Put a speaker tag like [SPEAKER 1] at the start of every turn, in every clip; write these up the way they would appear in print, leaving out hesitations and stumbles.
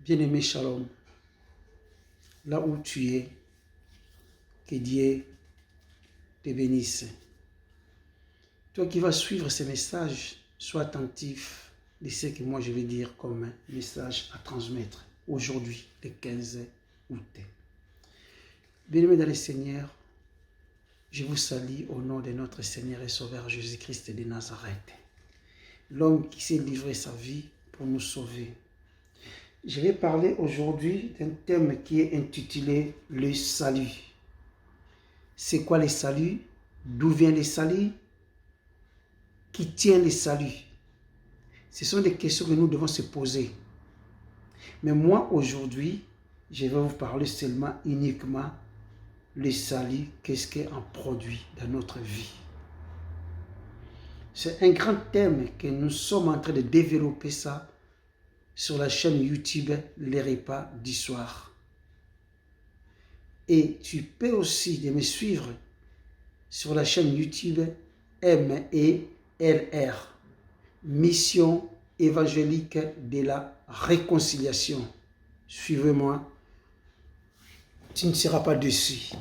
[SPEAKER 1] Bien-aimé Shalom, là où tu es, que Dieu te bénisse. Toi qui vas suivre ces messages, sois attentif de ce que moi je vais dire comme message à transmettre aujourd'hui, le 15 août. Bien-aimé dans le Seigneur, je vous salue au nom de notre Seigneur et Sauveur Jésus-Christ de Nazareth, l'homme qui s'est livré sa vie pour nous sauver. Je vais parler aujourd'hui d'un thème qui est intitulé « Le salut ». C'est quoi le salut? D'où vient le salut? Qui tient le salut? Ce sont des questions que nous devons se poser. Mais moi, aujourd'hui, je vais vous parler seulement, uniquement, le salut, qu'est-ce qu'un produit dans notre vie. C'est un grand thème que nous sommes en train de développer ça sur la chaîne YouTube Les Repas du Soir. Et tu peux aussi me suivre sur la chaîne YouTube MELR, Mission évangélique de la réconciliation. Suivez-moi, tu ne seras pas déçu.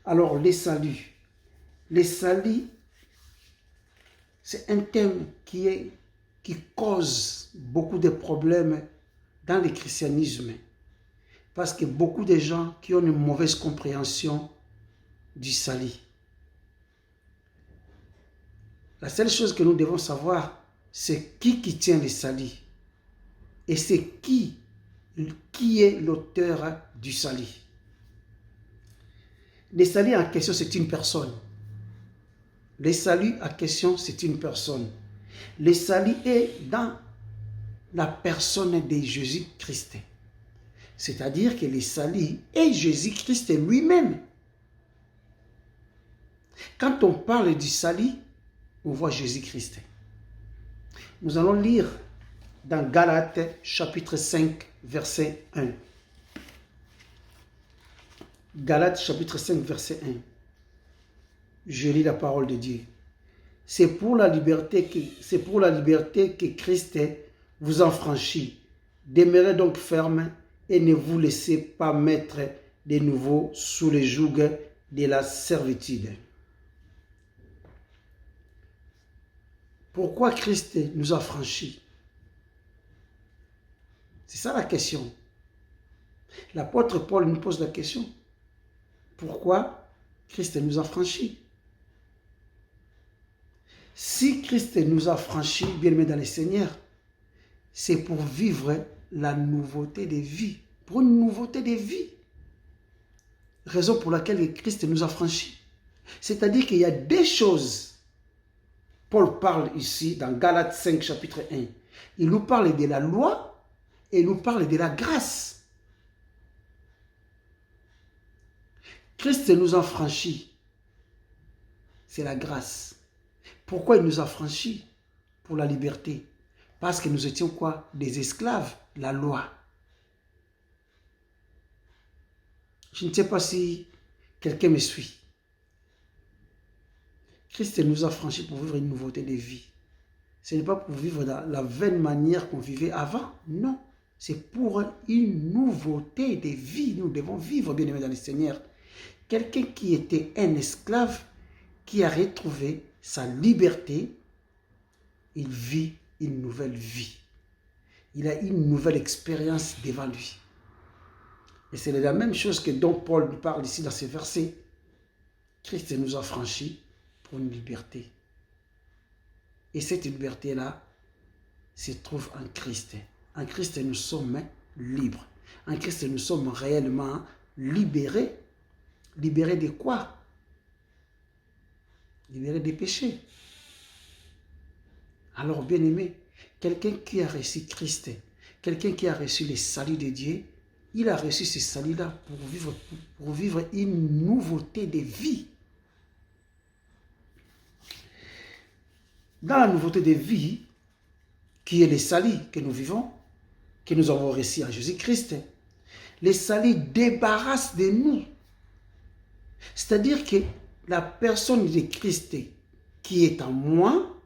[SPEAKER 1] Alors, les saluts. Les saluts, c'est un thème qui cause beaucoup de problèmes dans le christianisme. Parce que beaucoup de gens qui ont une mauvaise compréhension du salut. La seule chose que nous devons savoir, c'est qui tient le salut. Et c'est qui est l'auteur du salut. Le salut en question, c'est une personne. Le salut en question, c'est une personne. Le salut est dans la personne de Jésus-Christ. C'est-à-dire que le salut est Jésus-Christ lui-même. Quand on parle du salut, on voit Jésus-Christ. Nous allons lire dans Galates chapitre 5, verset 1. Galates chapitre 5, verset 1. Je lis la parole de Dieu. C'est pour la liberté que Christ vous affranchit. Demeurez donc ferme et ne vous laissez pas mettre de nouveau sous le joug de la servitude. Pourquoi Christ nous a franchis? C'est ça la question. L'apôtre Paul nous pose la question. Pourquoi Christ nous a franchis? Si Christ nous a franchis, bien-aimés dans le Seigneur, c'est pour vivre la nouveauté de vie. Pour une nouveauté de vie. Raison pour laquelle Christ nous a franchis. C'est-à-dire qu'il y a des choses. Paul parle ici dans Galates 5, chapitre 1. Il nous parle de la loi et il nous parle de la grâce. Christ nous a franchis. C'est la grâce. Pourquoi il nous a franchis? Pour la liberté. Parce que nous étions quoi? Des esclaves, la loi. Je ne sais pas si quelqu'un me suit. Christ nous a franchis pour vivre une nouveauté de vie. Ce n'est pas pour vivre dans la vaine manière qu'on vivait avant. Non. C'est pour une nouveauté de vie. Nous devons vivre, bien aimés dans le Seigneur. Quelqu'un qui était un esclave, qui a retrouvé sa liberté, il vit une nouvelle vie. Il a une nouvelle expérience devant lui. Et c'est la même chose que dont Paul nous parle ici dans ces versets. Christ nous a franchis pour une liberté. Et cette liberté-là se trouve en Christ. En Christ, nous sommes libres. En Christ, nous sommes réellement libérés. Libérés de quoi? Libérés des péchés. Alors, bien-aimé, quelqu'un qui a reçu Christ, quelqu'un qui a reçu le salut de Dieu, il a reçu ce salut-là pour vivre une nouveauté de vie. Dans la nouveauté de vie, qui est le salut que nous vivons, que nous avons reçu en Jésus-Christ, le salut débarrasse de nous. C'est-à-dire que la personne de Christ qui est en moi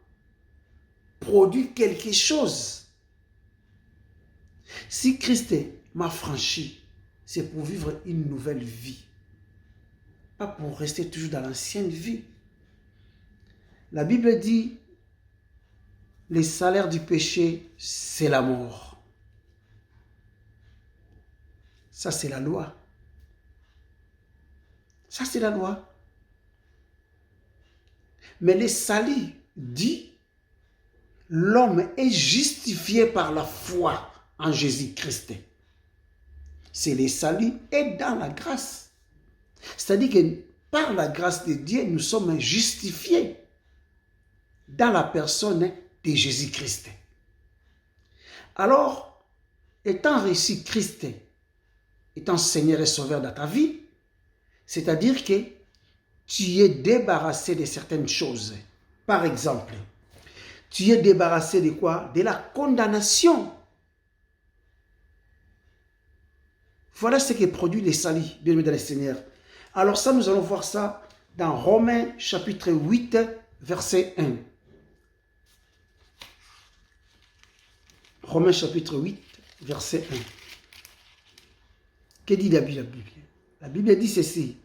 [SPEAKER 1] produit quelque chose. Si Christ m'a franchi, c'est pour vivre une nouvelle vie. Pas pour rester toujours dans l'ancienne vie. La Bible dit, le salaire du péché, c'est la mort. Ça, c'est la loi. Ça, c'est la loi. Mais le salut dit, l'homme est justifié par la foi en Jésus-Christ. C'est le salut et dans la grâce. C'est-à-dire que par la grâce de Dieu, nous sommes justifiés dans la personne de Jésus-Christ. Alors, étant reçu Christ, étant Seigneur et Sauveur dans ta vie, c'est-à-dire que tu es débarrassé de certaines choses. Par exemple, tu es débarrassé de quoi? De la condamnation. Voilà ce qui produit le salut, bien aimé dans le Seigneur. Alors ça, nous allons voir ça dans Romains chapitre 8, verset 1. Romains chapitre 8, verset 1. Que dit la Bible? La Bible dit ceci.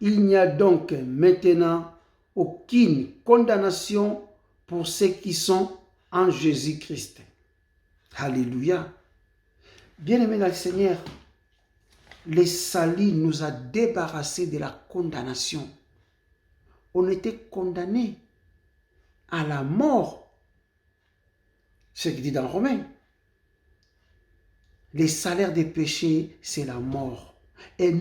[SPEAKER 1] Il n'y a donc maintenant aucune condamnation pour ceux qui sont en Jésus-Christ. Alléluia. Bien-aimé dans le Seigneur, le salut nous a débarrassés de la condamnation. On était condamnés à la mort. Ce qui dit dans Romains. Le salaire des péchés, c'est la mort. Et